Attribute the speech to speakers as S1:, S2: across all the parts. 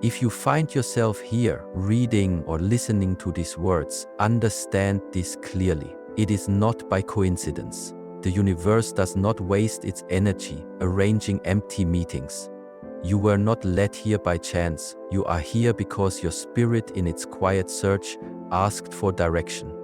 S1: If you find yourself here, reading or listening to these words, understand this clearly. It is not by coincidence. The universe does not waste its energy arranging empty meetings. You were not led here by chance. You are here because your spirit in its quiet search asked for direction.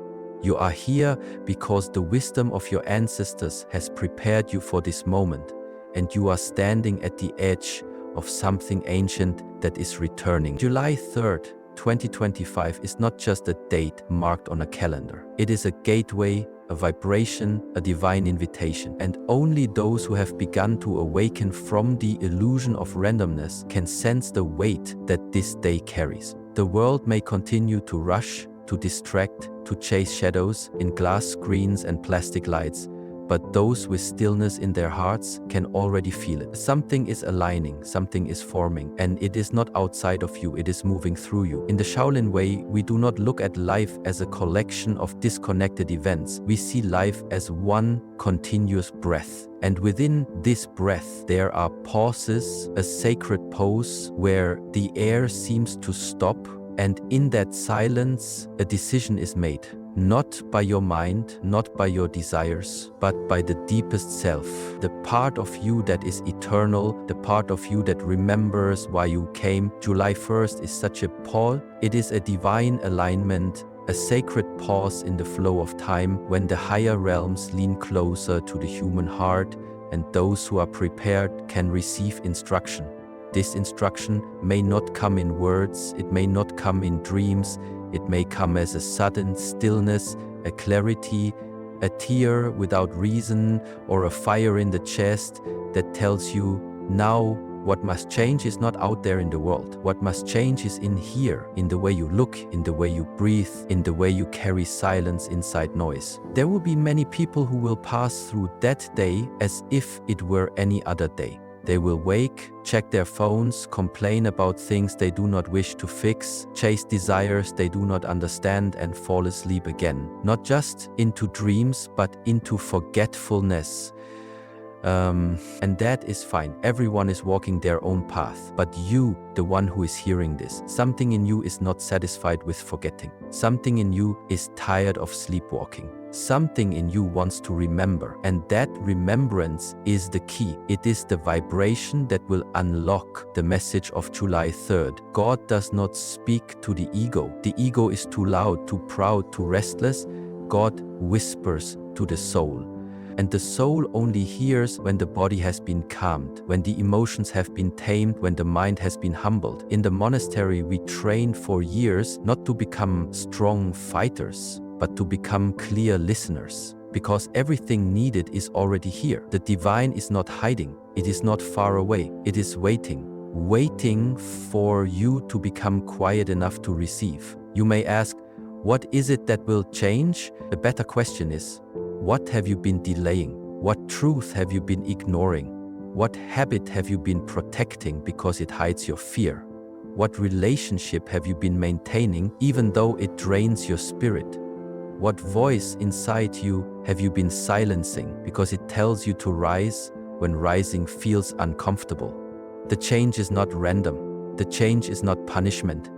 S1: You are here because the wisdom of your ancestors has prepared you for this moment, and you are standing at the edge of something ancient that is returning. July 3rd, 2025 is not just a date marked on a calendar. It is a gateway, a vibration, a divine invitation. And only those who have begun to awaken from the illusion of randomness can sense the weight that this day carries. The world may continue to rush, to distract, to chase shadows in glass screens and plastic lights, but those with stillness in their hearts can already feel it. Something is aligning, something is forming, and it is not outside of you, it is moving through you. In the Shaolin way, we do not look at life as a collection of disconnected events. We see life as one continuous breath. And within this breath, there are pauses, a sacred pose where the air seems to stop, and in that silence, a decision is made. Not by your mind, not by your desires, but by the deepest self, the part of you that is eternal, the part of you that remembers why you came. July 1st is such a pause. It is a divine alignment, a sacred pause in the flow of time when the higher realms lean closer to the human heart, and those who are prepared can receive instruction. This instruction may not come in words, it may not come in dreams, it may come as a sudden stillness, a clarity, a tear without reason, or a fire in the chest that tells you, now what must change is not out there in the world. What must change is in here, in the way you look, in the way you breathe, in the way you carry silence inside noise. There will be many people who will pass through that day as if it were any other day. They will wake, check their phones, complain about things they do not wish to fix, chase desires they do not understand, and fall asleep again. Not just into dreams, but into forgetfulness. And that is fine. Everyone is walking their own path. But you, the one who is hearing this, something in you is not satisfied with forgetting. Something in you is tired of sleepwalking. Something in you wants to remember, and that remembrance is the key. It is the vibration that will unlock the message of July 3rd. God does not speak to the ego. The ego is too loud, too proud, too restless. God whispers to the soul. And the soul only hears when the body has been calmed, when the emotions have been tamed, when the mind has been humbled. In the monastery, we train for years not to become strong fighters, but to become clear listeners, because everything needed is already here. The divine is not hiding, it is not far away, it is waiting for you to become quiet enough to receive. You may ask, what is it that will change? A better question is, what have you been delaying? What truth have you been ignoring? What habit have you been protecting because it hides your fear? What relationship have you been maintaining even though it drains your spirit? What voice inside you have you been silencing because it tells you to rise when rising feels uncomfortable? The change is not random. The change is not punishment.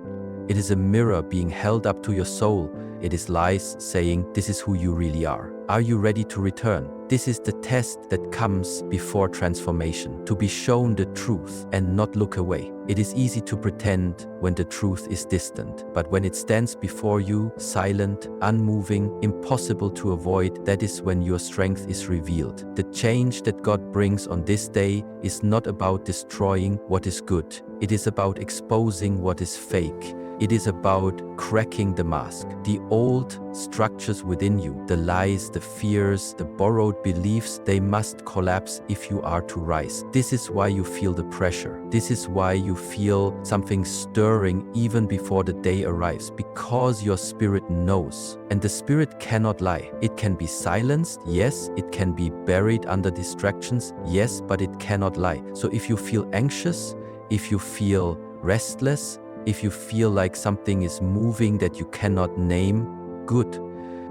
S1: It is a mirror being held up to your soul. It is lies saying, this is who you really are. Are you ready to return? This is the test that comes before transformation, to be shown the truth and not look away. It is easy to pretend when the truth is distant, but when it stands before you, silent, unmoving, impossible to avoid, that is when your strength is revealed. The change that God brings on this day is not about destroying what is good. It is about exposing what is fake. It is about cracking the mask. The old structures within you, the lies, the fears, the borrowed beliefs, they must collapse if you are to rise. This is why you feel the pressure. This is why you feel something stirring even before the day arrives, because your spirit knows. And the spirit cannot lie. It can be silenced, yes. It can be buried under distractions, yes, but it cannot lie. So if you feel anxious, if you feel restless, if you feel like something is moving that you cannot name, good.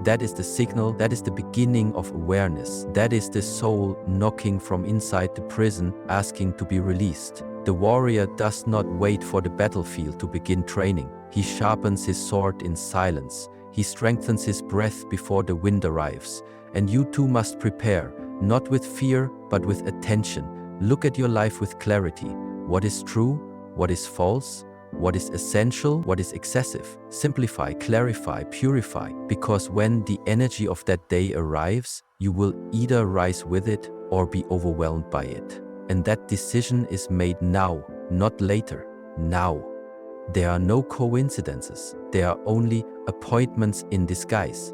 S1: That is the signal, that is the beginning of awareness. That is the soul knocking from inside the prison, asking to be released. The warrior does not wait for the battlefield to begin training. He sharpens his sword in silence. He strengthens his breath before the wind arrives. And you too must prepare, not with fear, but with attention. Look at your life with clarity. What is true? What is false? What is essential? What is excessive? Simplify, clarify, purify. Because when the energy of that day arrives, you will either rise with it or be overwhelmed by it. And that decision is made now, not later. Now. There are no coincidences. There are only appointments in disguise.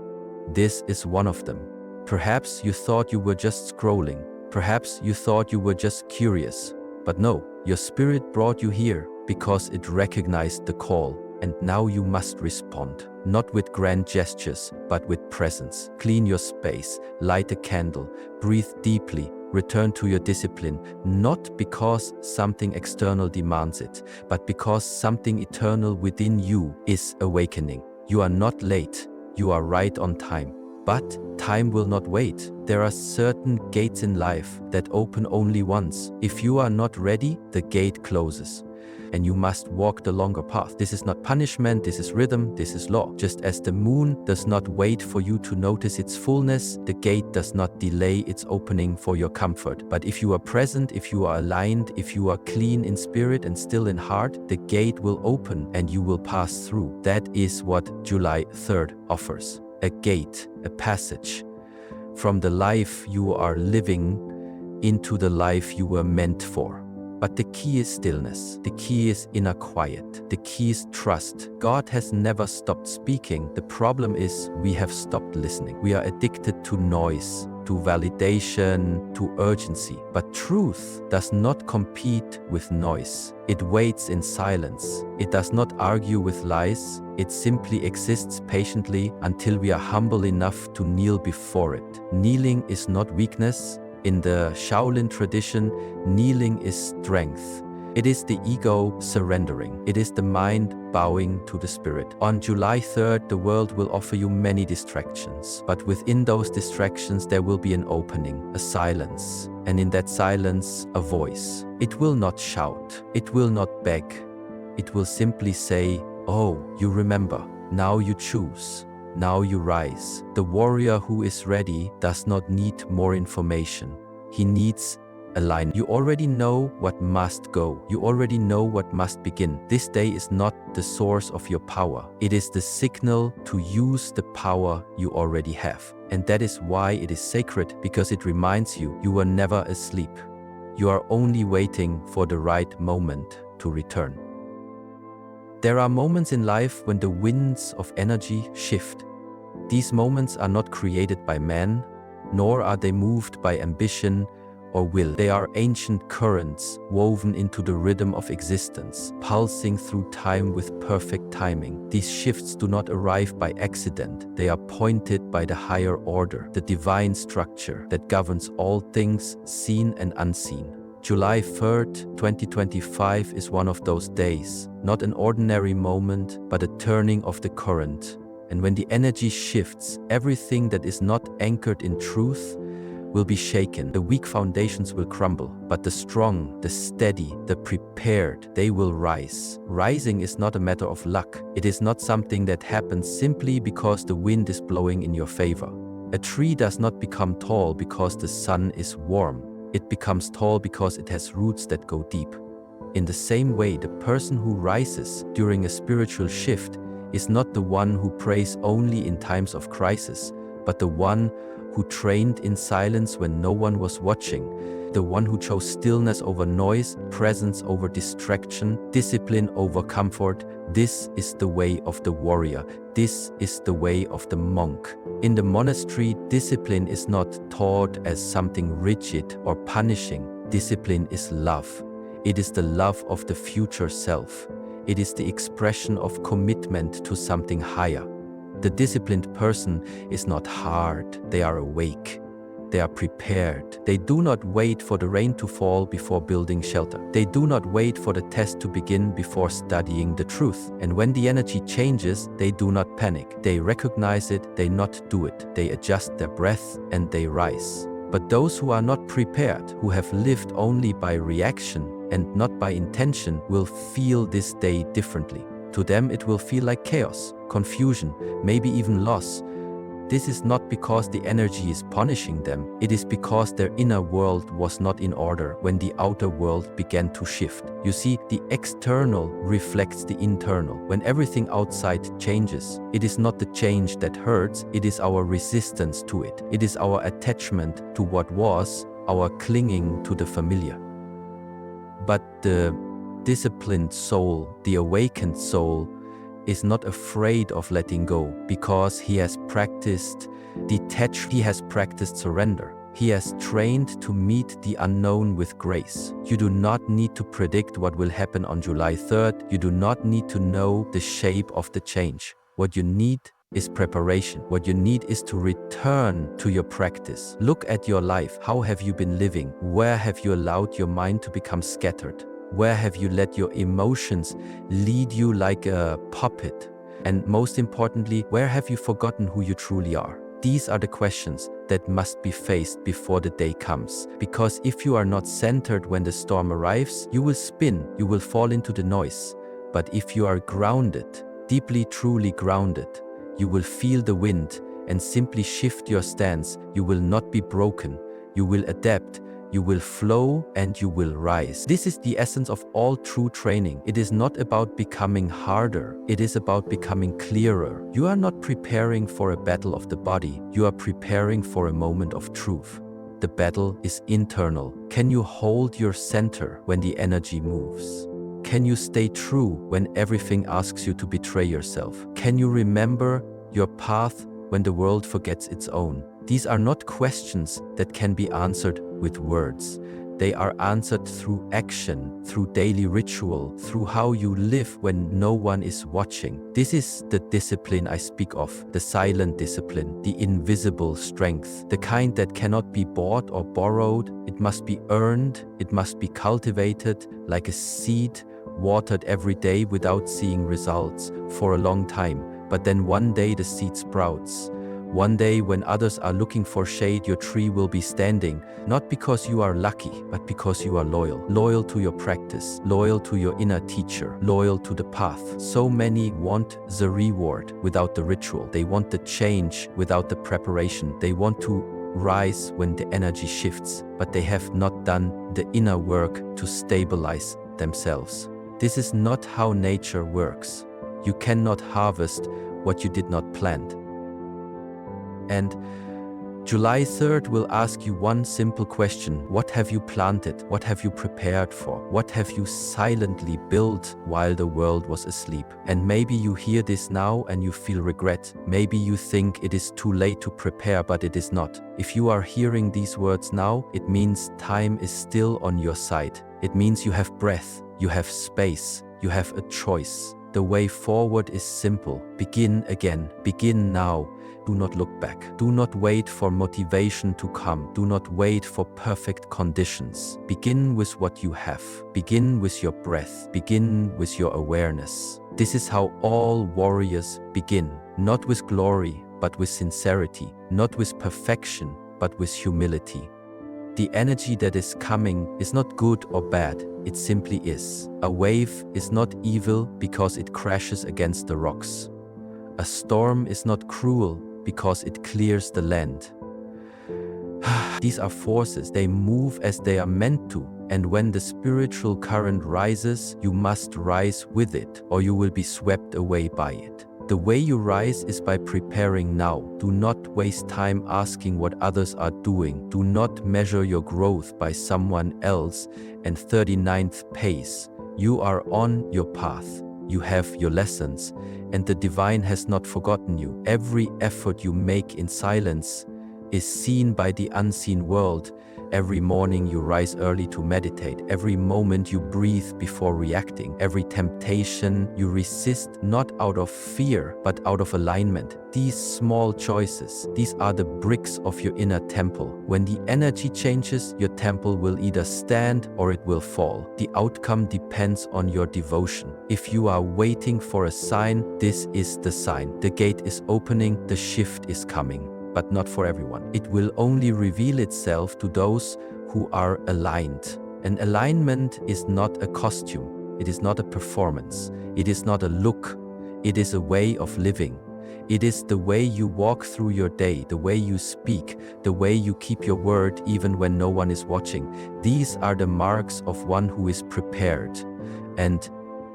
S1: This is one of them. Perhaps you thought you were just scrolling. Perhaps you thought you were just curious. But no, your spirit brought you here because it recognized the call, and now you must respond. Not with grand gestures, but with presence. Clean your space, light a candle, breathe deeply, return to your discipline, not because something external demands it, but because something eternal within you is awakening. You are not late, you are right on time. But time will not wait. There are certain gates in life that open only once. If you are not ready, the gate closes. And you must walk the longer path. This is not punishment, this is rhythm, this is law. Just as the moon does not wait for you to notice its fullness, the gate does not delay its opening for your comfort. But if you are present, if you are aligned, if you are clean in spirit and still in heart, the gate will open and you will pass through. That is what July 3rd offers. A gate, a passage from the life you are living into the life you were meant for. But the key is stillness. The key is inner quiet. The key is trust. God has never stopped speaking. The problem is we have stopped listening. We are addicted to noise, to validation, to urgency. But truth does not compete with noise. It waits in silence. It does not argue with lies. It simply exists patiently until we are humble enough to kneel before it. Kneeling is not weakness. In the Shaolin tradition, kneeling is strength. It is the ego surrendering. It is the mind bowing to the spirit. On July 3rd, the world will offer you many distractions. But within those distractions, there will be an opening, a silence. And in that silence, a voice. It will not shout. It will not beg. It will simply say, "Oh, you remember. Now you choose. Now you rise." The warrior who is ready does not need more information. He needs a line. You already know what must go. You already know what must begin. This day is not the source of your power. It is the signal to use the power you already have. And that is why it is sacred, because it reminds you you were never asleep. You are only waiting for the right moment to return. There are moments in life when the winds of energy shift. These moments are not created by man, nor are they moved by ambition or will. They are ancient currents woven into the rhythm of existence, pulsing through time with perfect timing. These shifts do not arrive by accident. They are pointed by the higher order, the divine structure that governs all things seen and unseen. July 3rd, 2025 is one of those days, not an ordinary moment, but a turning of the current. And when the energy shifts, everything that is not anchored in truth will be shaken. The weak foundations will crumble, but the strong, the steady, the prepared, they will rise. Rising is not a matter of luck. It is not something that happens simply because the wind is blowing in your favor. A tree does not become tall because the sun is warm. It becomes tall because it has roots that go deep. In the same way, the person who rises during a spiritual shift is not the one who prays only in times of crisis, but the one who trained in silence when no one was watching, the one who chose stillness over noise, presence over distraction, discipline over comfort. This is the way of the warrior. This is the way of the monk. In the monastery, discipline is not taught as something rigid or punishing. Discipline is love. It is the love of the future self. It is the expression of commitment to something higher. The disciplined person is not hard. They are awake. They are prepared. They do not wait for the rain to fall before building shelter. They do not wait for the test to begin before studying the truth. And when the energy changes, they do not panic. They recognize it, they not do it. They adjust their breath and they rise. But those who are not prepared, who have lived only by reaction, and not by intention, will feel this day differently. To them, it will feel like chaos, confusion, maybe even loss. This is not because the energy is punishing them, it is because their inner world was not in order when the outer world began to shift. You see, the external reflects the internal. When everything outside changes, it is not the change that hurts, it is our resistance to it. It is our attachment to what was, our clinging to the familiar. But the disciplined soul, the awakened soul, is not afraid of letting go because he has practiced detachment, he has practiced surrender. He has trained to meet the unknown with grace. You do not need to predict what will happen on July 3rd. You do not need to know the shape of the change. What you need is preparation. What you need is to return to your practice. Look at your life. How have you been living? Where have you allowed your mind to become scattered? Where have you let your emotions lead you like a puppet? And most importantly, where have you forgotten who you truly are? These are the questions that must be faced before the day comes. Because if you are not centered when the storm arrives, you will spin, you will fall into the noise. But if you are grounded, deeply, truly grounded, you will feel the wind and simply shift your stance. You will not be broken, you will adapt, you will flow, and you will rise. This is the essence of all true training. It is not about becoming harder. It is about becoming clearer. You are not preparing for a battle of the body. You are preparing for a moment of truth. The battle is internal. Can you hold your center when the energy moves? Can you stay true when everything asks you to betray yourself? Can you remember your path when the world forgets its own? These are not questions that can be answered with words. They are answered through action, through daily ritual, through how you live when no one is watching. This is the discipline I speak of, the silent discipline, the invisible strength, the kind that cannot be bought or borrowed. It must be earned, it must be cultivated like a seed, watered every day without seeing results for a long time. But then one day the seed sprouts. One day when others are looking for shade, your tree will be standing, not because you are lucky, but because you are loyal. Loyal to your practice, loyal to your inner teacher, loyal to the path. So many want the reward without the ritual. They want the change without the preparation. They want to rise when the energy shifts, but they have not done the inner work to stabilize themselves. This is not how nature works. You cannot harvest what you did not plant. And July 3rd will ask you one simple question. What have you planted? What have you prepared for? What have you silently built while the world was asleep? And maybe you hear this now and you feel regret. Maybe you think it is too late to prepare, but it is not. If you are hearing these words now, it means time is still on your side. It means you have breath, you have space, you have a choice. The way forward is simple. Begin again. Begin now. Do not look back. Do not wait for motivation to come. Do not wait for perfect conditions. Begin with what you have. Begin with your breath. Begin with your awareness. This is how all warriors begin. Not with glory, but with sincerity. Not with perfection, but with humility. The energy that is coming is not good or bad. It simply is. A wave is not evil because it crashes against the rocks. A storm is not cruel because it clears the land. These are forces. They move as they are meant to. And when the spiritual current rises, you must rise with it, or you will be swept away by it. The way you rise is by preparing now. Do not waste time asking what others are doing. Do not measure your growth by someone else and 39th pace. You are on your path. You have your lessons, and the divine has not forgotten you. Every effort you make in silence is seen by the unseen world. Every morning you rise early to meditate. Every moment you breathe before reacting. Every temptation you resist not out of fear, but out of alignment. These small choices, these are the bricks of your inner temple. When the energy changes, your temple will either stand or it will fall. The outcome depends on your devotion. If you are waiting for a sign, this is the sign. The gate is opening, the shift is coming. But not for everyone. It will only reveal itself to those who are aligned. And alignment is not a costume. It is not a performance. It is not a look. It is a way of living. It is the way you walk through your day, the way you speak, the way you keep your word even when no one is watching. These are the marks of one who is prepared. And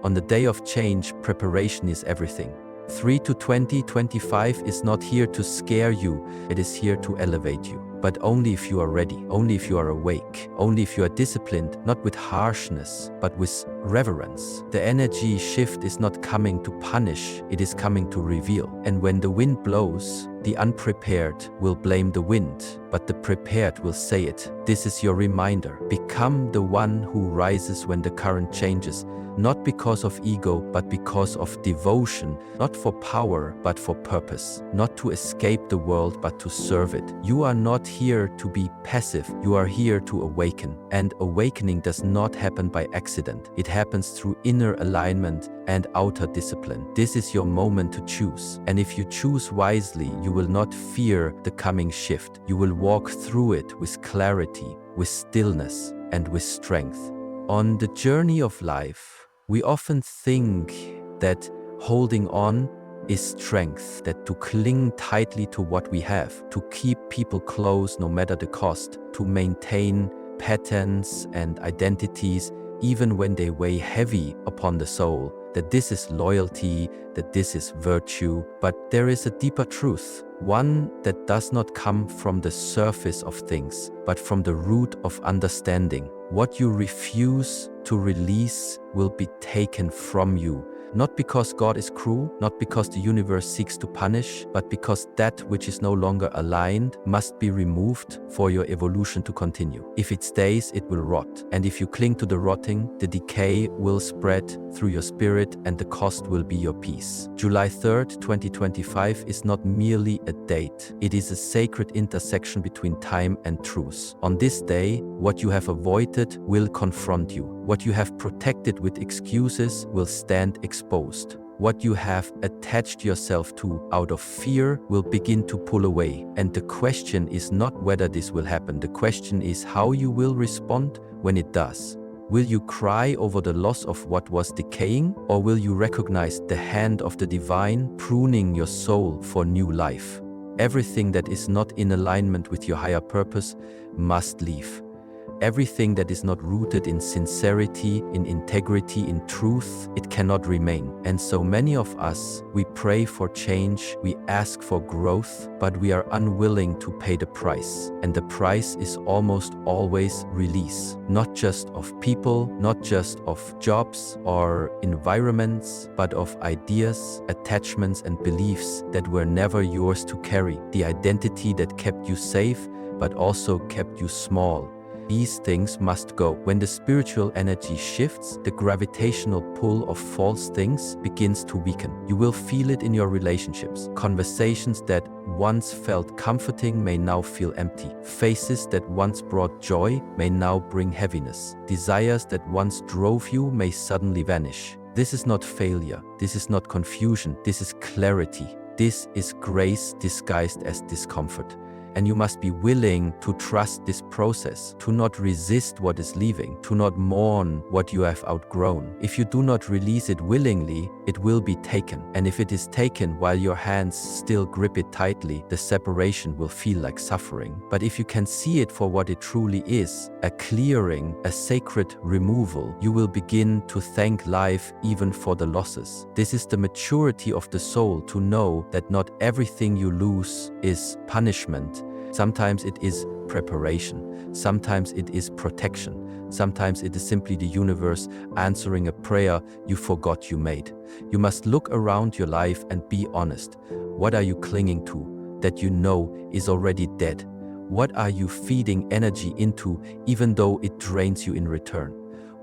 S1: on the day of change, preparation is everything. 3 to 2025 is not here to scare you, it is here to elevate you. But only if you are ready, only if you are awake, only if you are disciplined, not with harshness, but with reverence. The energy shift is not coming to punish, it is coming to reveal. And when the wind blows, the unprepared will blame the wind, but the prepared will say it. This is your reminder. Become the one who rises when the current changes, not because of ego, but because of devotion, not for power, but for purpose, not to escape the world, but to serve it. You are not here to be passive, you are here to awaken. And awakening does not happen by accident. It happens through inner alignment and outer discipline. This is your moment to choose. And if you choose wisely, you will not fear the coming shift. You will walk through it with clarity, with stillness, and with strength. On the journey of life, we often think that holding on is strength, that to cling tightly to what we have, to keep people close no matter the cost, to maintain patterns and identities even when they weigh heavy upon the soul, that this is loyalty, that this is virtue. But there is a deeper truth, one that does not come from the surface of things, but from the root of understanding. What you refuse to release will be taken from you. Not because God is cruel, not because the universe seeks to punish, but because that which is no longer aligned must be removed for your evolution to continue. If it stays, it will rot. And if you cling to the rotting, the decay will spread through your spirit and the cost will be your peace. July 3rd, 2025 is not merely a date. It is a sacred intersection between time and truth. On this day, what you have avoided will confront you. What you have protected with excuses will stand exposed. What you have attached yourself to out of fear will begin to pull away. And the question is not whether this will happen. The question is how you will respond when it does. Will you cry over the loss of what was decaying, or will you recognize the hand of the divine pruning your soul for new life? Everything that is not in alignment with your higher purpose must leave. Everything that is not rooted in sincerity, in integrity, in truth, it cannot remain. And so many of us, we pray for change, we ask for growth, but we are unwilling to pay the price. And the price is almost always release, not just of people, not just of jobs or environments, but of ideas, attachments, and beliefs that were never yours to carry. The identity that kept you safe, but also kept you small. These things must go. When the spiritual energy shifts, the gravitational pull of false things begins to weaken. You will feel it in your relationships. Conversations that once felt comforting may now feel empty. Faces that once brought joy may now bring heaviness. Desires that once drove you may suddenly vanish. This is not failure. This is not confusion. This is clarity. This is grace disguised as discomfort. And you must be willing to trust this process, to not resist what is leaving, to not mourn what you have outgrown. If you do not release it willingly, it will be taken. And if it is taken while your hands still grip it tightly, the separation will feel like suffering. But if you can see it for what it truly is, a clearing, a sacred removal, you will begin to thank life even for the losses. This is the maturity of the soul, to know that not everything you lose is punishment. Sometimes it is preparation, sometimes it is protection, sometimes it is simply the universe answering a prayer you forgot you made. You must look around your life and be honest. What are you clinging to that you know is already dead? What are you feeding energy into even though it drains you in return?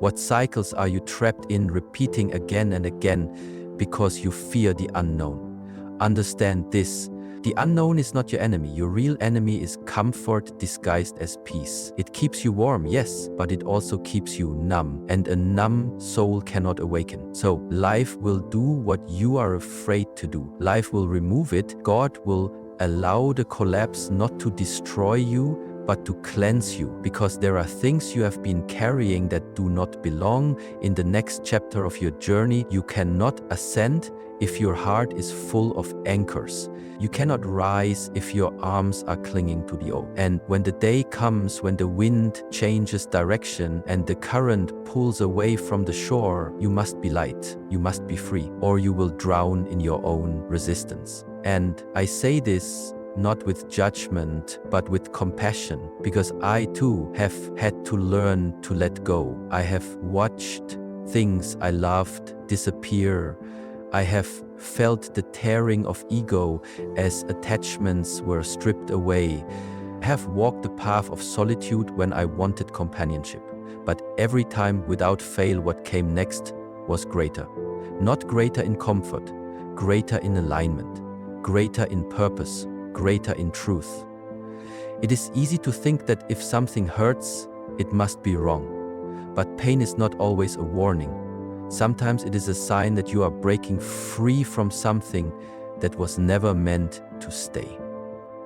S1: What cycles are you trapped in, repeating again and again because you fear the unknown? Understand this. The unknown is not your enemy. Your real enemy is comfort disguised as peace. It keeps you warm, yes, but it also keeps you numb. And a numb soul cannot awaken. So life will do what you are afraid to do. Life will remove it. God will allow the collapse not to destroy you, but to cleanse you, because there are things you have been carrying that do not belong in the next chapter of your journey. You cannot ascend if your heart is full of anchors. You cannot rise if your arms are clinging to the oak. And when the day comes, when the wind changes direction and the current pulls away from the shore, you must be light, you must be free, or you will drown in your own resistance. And I say this not with judgment, but with compassion, because I too have had to learn to let go. I have watched things I loved disappear. I have felt the tearing of ego as attachments were stripped away. I have walked the path of solitude when I wanted companionship. But every time, without fail, what came next was greater. Not greater in comfort, greater in alignment, greater in purpose, greater in truth. It is easy to think that if something hurts, it must be wrong. But pain is not always a warning. Sometimes it is a sign that you are breaking free from something that was never meant to stay.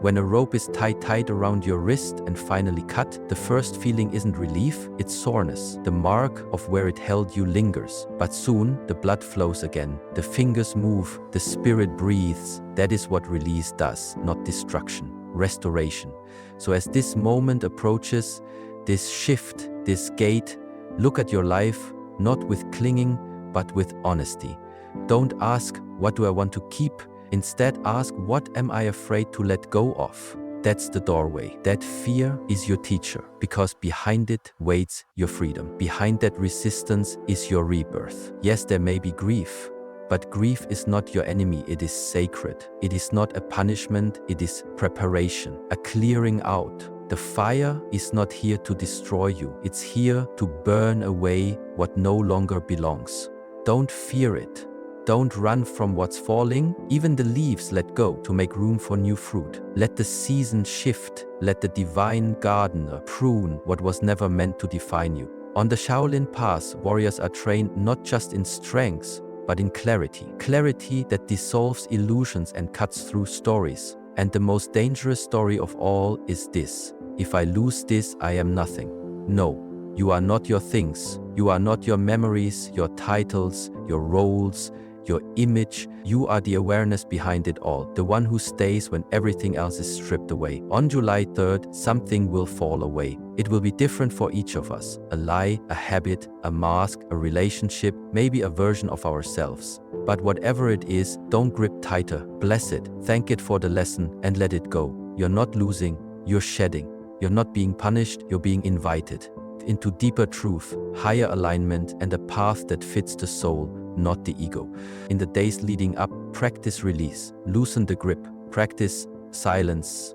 S1: When a rope is tied around your wrist and finally cut, the first feeling isn't relief, it's soreness. The mark of where it held you lingers. But soon, the blood flows again. The fingers move, the spirit breathes. That is what release does, not destruction, restoration. So as this moment approaches, this shift, this gate, look at your life, not with clinging, but with honesty. Don't ask, what do I want to keep? Instead, ask, what am I afraid to let go of? That's the doorway. That fear is your teacher, because behind it waits your freedom. Behind that resistance is your rebirth. Yes, there may be grief, but grief is not your enemy, it is sacred. It is not a punishment, it is preparation, a clearing out. The fire is not here to destroy you, it's here to burn away what no longer belongs. Don't fear it. Don't run from what's falling. Even the leaves let go to make room for new fruit. Let the season shift. Let the divine gardener prune what was never meant to define you. On the Shaolin path, warriors are trained not just in strengths, but in clarity. Clarity that dissolves illusions and cuts through stories. And the most dangerous story of all is this: if I lose this, I am nothing. No, you are not your things. You are not your memories, your titles, your roles, your image. You are the awareness behind it all, the one who stays when everything else is stripped away. On July 3rd, something will fall away. It will be different for each of us. A lie, a habit, a mask, a relationship, maybe a version of ourselves. But whatever it is, don't grip tighter. Bless it, thank it for the lesson, and let it go. You're not losing, you're shedding. You're not being punished, you're being invited into deeper truth, higher alignment, and a path that fits the soul, not the ego. In the days leading up, practice release, loosen the grip, practice silence,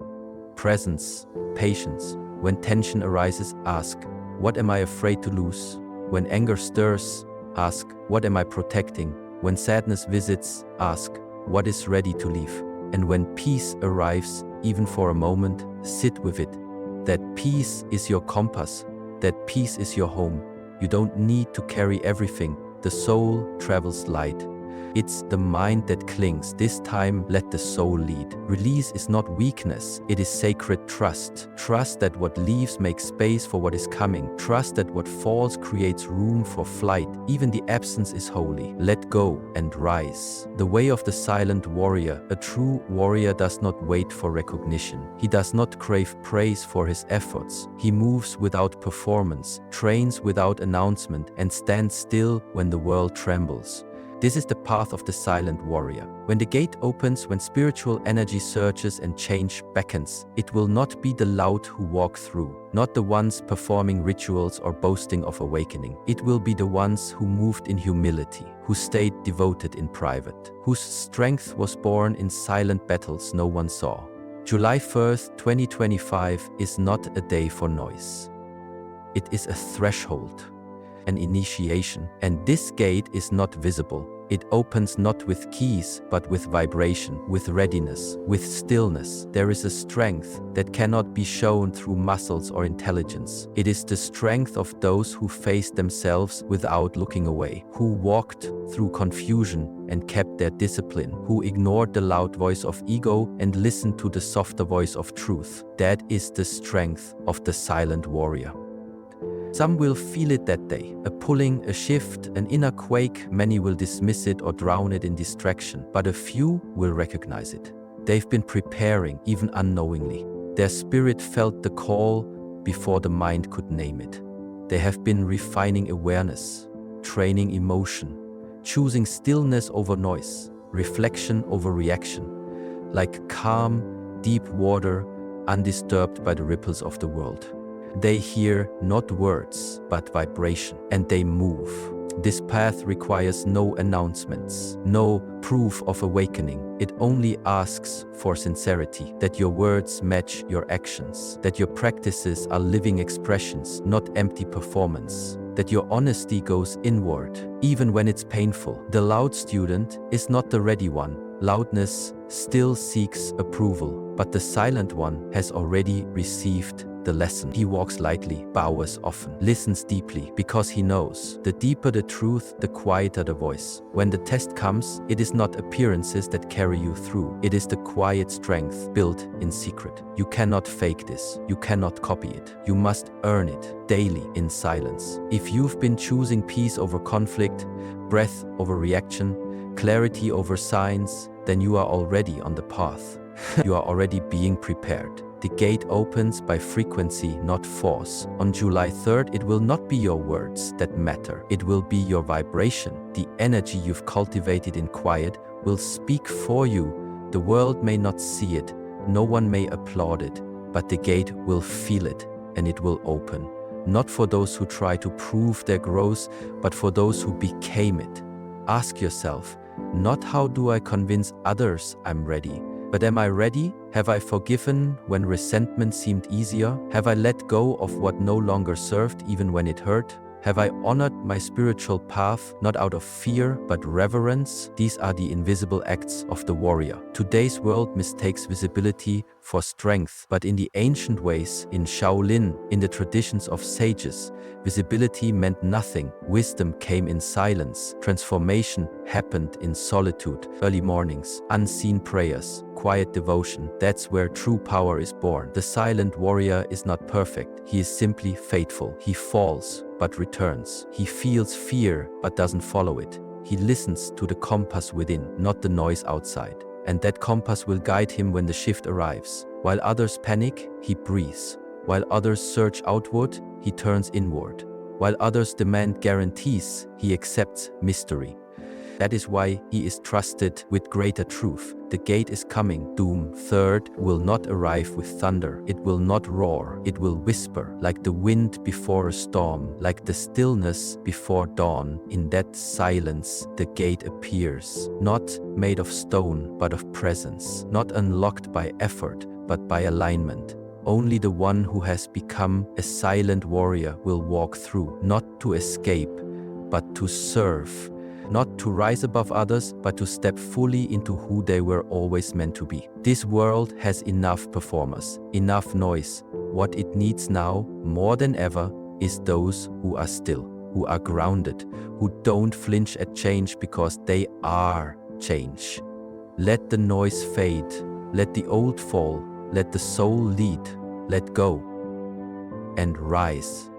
S1: presence, patience. When tension arises, ask, what am I afraid to lose? When anger stirs, ask, what am I protecting? When sadness visits, ask, what is ready to leave? And when peace arrives, even for a moment, sit with it. That peace is your compass. That peace is your home. You don't need to carry everything. The soul travels light. It's the mind that clings. This time, let the soul lead. Release is not weakness. It is sacred trust. Trust that what leaves makes space for what is coming. Trust that what falls creates room for flight. Even the absence is holy. Let go and rise. The way of the silent warrior. A true warrior does not wait for recognition. He does not crave praise for his efforts. He moves without performance, trains without announcement, and stands still when the world trembles. This is the path of the silent warrior. When the gate opens, when spiritual energy surges and change beckons, it will not be the loud who walk through, not the ones performing rituals or boasting of awakening. It will be the ones who moved in humility, who stayed devoted in private, whose strength was born in silent battles no one saw. July 1st, 2025 is not a day for noise. It is a threshold. an initiation. And this gate is not visible. It opens not with keys, but with vibration, with readiness, with stillness. There is a strength that cannot be shown through muscles or intelligence. It is the strength of those who faced themselves without looking away, who walked through confusion and kept their discipline, who ignored the loud voice of ego and listened to the softer voice of truth. That is the strength of the silent warrior. Some will feel it that day, a pulling, a shift, an inner quake. Many will dismiss it or drown it in distraction, but a few will recognize it. They've been preparing, even unknowingly. Their spirit felt the call before the mind could name it. They have been refining awareness, training emotion, choosing stillness over noise, reflection over reaction, like calm, deep water, undisturbed by the ripples of the world. They hear not words, but vibration, and they move. This path requires no announcements, no proof of awakening. It only asks for sincerity, that your words match your actions, that your practices are living expressions, not empty performance, that your honesty goes inward, even when it's painful. The loud student is not the ready one. Loudness still seeks approval, but the silent one has already received the lesson. He walks lightly, bows often, listens deeply, because he knows the deeper the truth, the quieter the voice. When the test comes, it is not appearances that carry you through. It is the quiet strength built in secret. You cannot fake this. You cannot copy it. You must earn it daily in silence. If you've been choosing peace over conflict, breath over reaction, clarity over signs, then you are already on the path. You are already being prepared. The gate opens by frequency, not force. On July 3rd, it will not be your words that matter. It will be your vibration. The energy you've cultivated in quiet will speak for you. The world may not see it, no one may applaud it, but the gate will feel it, and it will open. Not for those who try to prove their growth, but for those who became it. Ask yourself, not how do I convince others I'm ready, but am I ready? Have I forgiven when resentment seemed easier? Have I let go of what no longer served even when it hurt? Have I honored my spiritual path, not out of fear, but reverence? These are the invisible acts of the warrior. Today's world mistakes visibility for strength, but in the ancient ways, in Shaolin, in the traditions of sages, visibility meant nothing. Wisdom came in silence. Transformation happened in solitude. Early mornings, unseen prayers, quiet devotion. That's where true power is born. The silent warrior is not perfect. He is simply faithful. He falls, but returns. He feels fear, but doesn't follow it. He listens to the compass within, not the noise outside. And that compass will guide him when the shift arrives. While others panic, he breathes. While others search outward, he turns inward. While others demand guarantees, he accepts mystery. That is why he is trusted with greater truth. The gate is coming. Doom 3rd will not arrive with thunder. It will not roar. It will whisper, like the wind before a storm, like the stillness before dawn. In that silence, the gate appears, not made of stone, but of presence, not unlocked by effort, but by alignment. Only the one who has become a silent warrior will walk through, not to escape, but to serve. Not to rise above others, but to step fully into who they were always meant to be. This world has enough performers, enough noise. What it needs now, more than ever, is those who are still, who are grounded, who don't flinch at change because they are change. Let the noise fade, let the old fall, let the soul lead, let go, and rise.